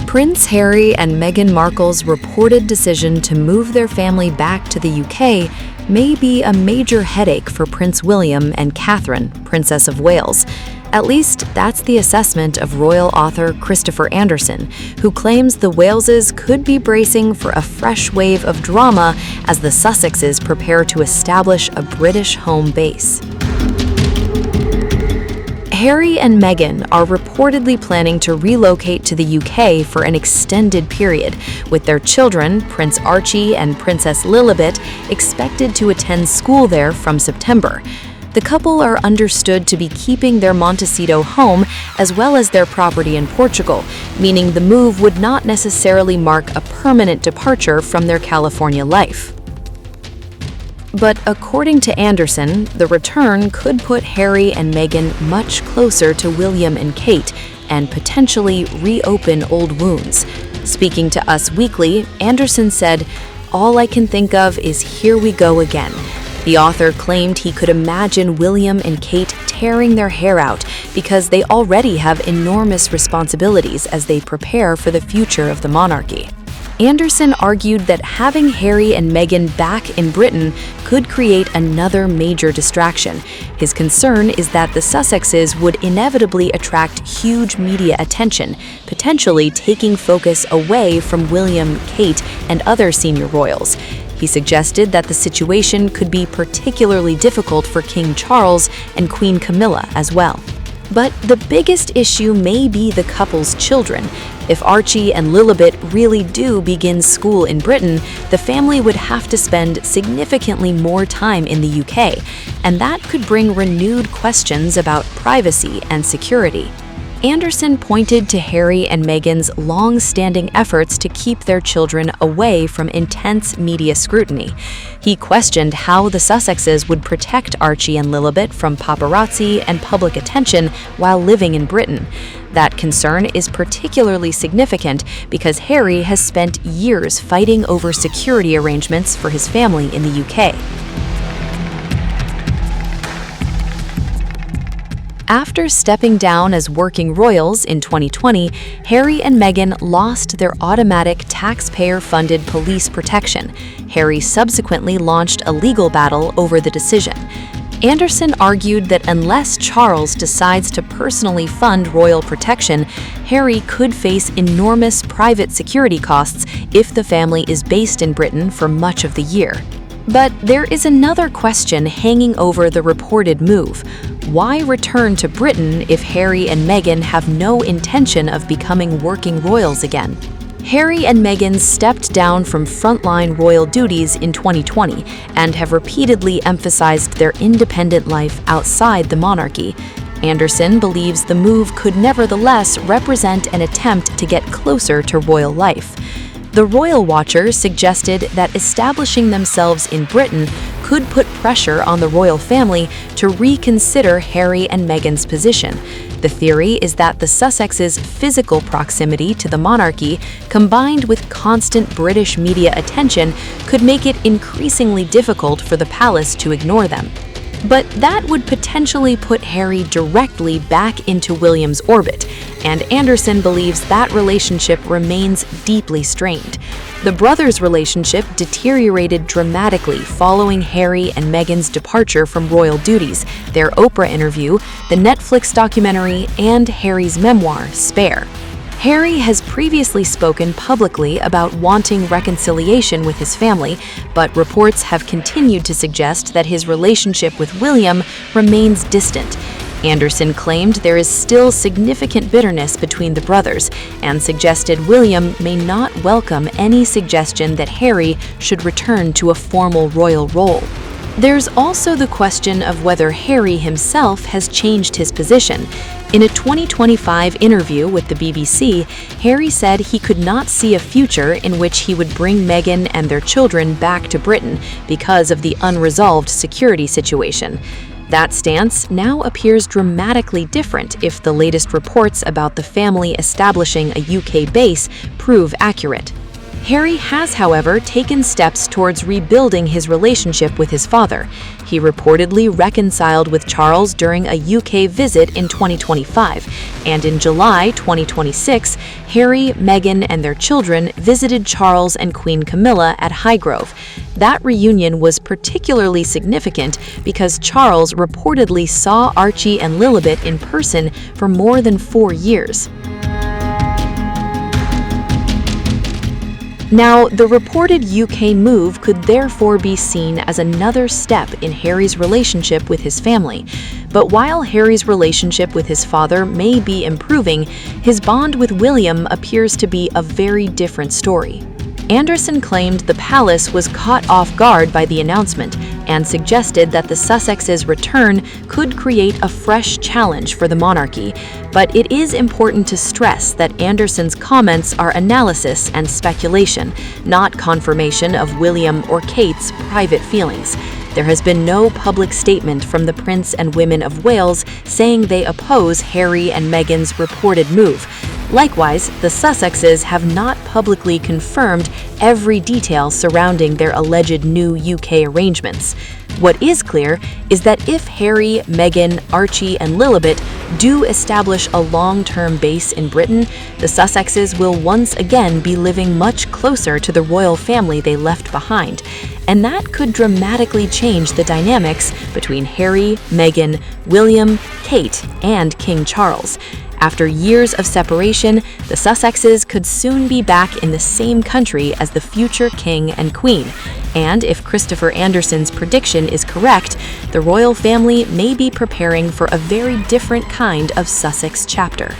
Prince Harry and Meghan Markle's reported decision to move their family back to the UK may be a major headache for Prince William and Catherine, Princess of Wales. At least, that's the assessment of royal author Christopher Andersen, who claims the Waleses could be bracing for a fresh wave of drama as the Sussexes prepare to establish a British home base. Harry and Meghan are reportedly planning to relocate to the UK for an extended period, with their children, Prince Archie and Princess Lilibet, expected to attend school there from September. The couple are understood to be keeping their Montecito home as well as their property in Portugal, meaning the move would not necessarily mark a permanent departure from their California life. But according to Andersen, the return could put Harry and Meghan much closer to William and Kate and potentially reopen old wounds. Speaking to Us Weekly, Andersen said, "All I can think of is here we go again." The author claimed he could imagine William and Kate tearing their hair out because they already have enormous responsibilities as they prepare for the future of the monarchy. Andersen argued that having Harry and Meghan back in Britain could create another major distraction. His concern is that the Sussexes would inevitably attract huge media attention, potentially taking focus away from William, Kate, and other senior royals. He suggested that the situation could be particularly difficult for King Charles and Queen Camilla as well. But the biggest issue may be the couple's children. If Archie and Lilibet really do begin school in Britain, the family would have to spend significantly more time in the UK, and that could bring renewed questions about privacy and security. Andersen pointed to Harry and Meghan's long-standing efforts to keep their children away from intense media scrutiny. He questioned how the Sussexes would protect Archie and Lilibet from paparazzi and public attention while living in Britain. That concern is particularly significant because Harry has spent years fighting over security arrangements for his family in the UK. After stepping down as working royals in 2020, Harry and Meghan lost their automatic taxpayer-funded police protection. Harry subsequently launched a legal battle over the decision. Andersen argued that unless Charles decides to personally fund royal protection, Harry could face enormous private security costs if the family is based in Britain for much of the year. But there is another question hanging over the reported move. Why return to Britain if Harry and Meghan have no intention of becoming working royals again? Harry and Meghan stepped down from frontline royal duties in 2020 and have repeatedly emphasized their independent life outside the monarchy. Andersen believes the move could nevertheless represent an attempt to get closer to royal life. The Royal Watcher suggested that establishing themselves in Britain could put pressure on the royal family to reconsider Harry and Meghan's position. The theory is that the Sussexes' physical proximity to the monarchy, combined with constant British media attention, could make it increasingly difficult for the palace to ignore them. But that would potentially put Harry directly back into William's orbit, and Andersen believes that relationship remains deeply strained. The brothers' relationship deteriorated dramatically following Harry and Meghan's departure from royal duties, their Oprah interview, the Netflix documentary, and Harry's memoir, Spare. Harry has previously spoken publicly about wanting reconciliation with his family, but reports have continued to suggest that his relationship with William remains distant. Andersen claimed there is still significant bitterness between the brothers and suggested William may not welcome any suggestion that Harry should return to a formal royal role. There's also the question of whether Harry himself has changed his position. In a 2025 interview with the BBC, Harry said he could not see a future in which he would bring Meghan and their children back to Britain because of the unresolved security situation. That stance now appears dramatically different if the latest reports about the family establishing a UK base prove accurate. Harry has, however, taken steps towards rebuilding his relationship with his father. He reportedly reconciled with Charles during a UK visit in 2025, and in July 2026, Harry, Meghan, and their children visited Charles and Queen Camilla at Highgrove. That reunion was particularly significant because Charles reportedly saw Archie and Lilibet in person for more than 4 years. Now, the reported UK move could therefore be seen as another step in Harry's relationship with his family. But while Harry's relationship with his father may be improving, his bond with William appears to be a very different story. Andersen claimed the palace was caught off guard by the announcement and suggested that the Sussexes' return could create a fresh challenge for the monarchy. But it is important to stress that Andersen's comments are analysis and speculation, not confirmation of William or Kate's private feelings. There has been no public statement from the Prince and Women of Wales saying they oppose Harry and Meghan's reported move. Likewise, the Sussexes have not publicly confirmed every detail surrounding their alleged new UK arrangements. What is clear is that if Harry, Meghan, Archie, and Lilibet do establish a long-term base in Britain, the Sussexes will once again be living much closer to the royal family they left behind. And that could dramatically change the dynamics between Harry, Meghan, William, Kate, and King Charles. After years of separation, the Sussexes could soon be back in the same country as the future king and queen. And if Christopher Andersen's prediction is correct, the royal family may be preparing for a very different kind of Sussex chapter.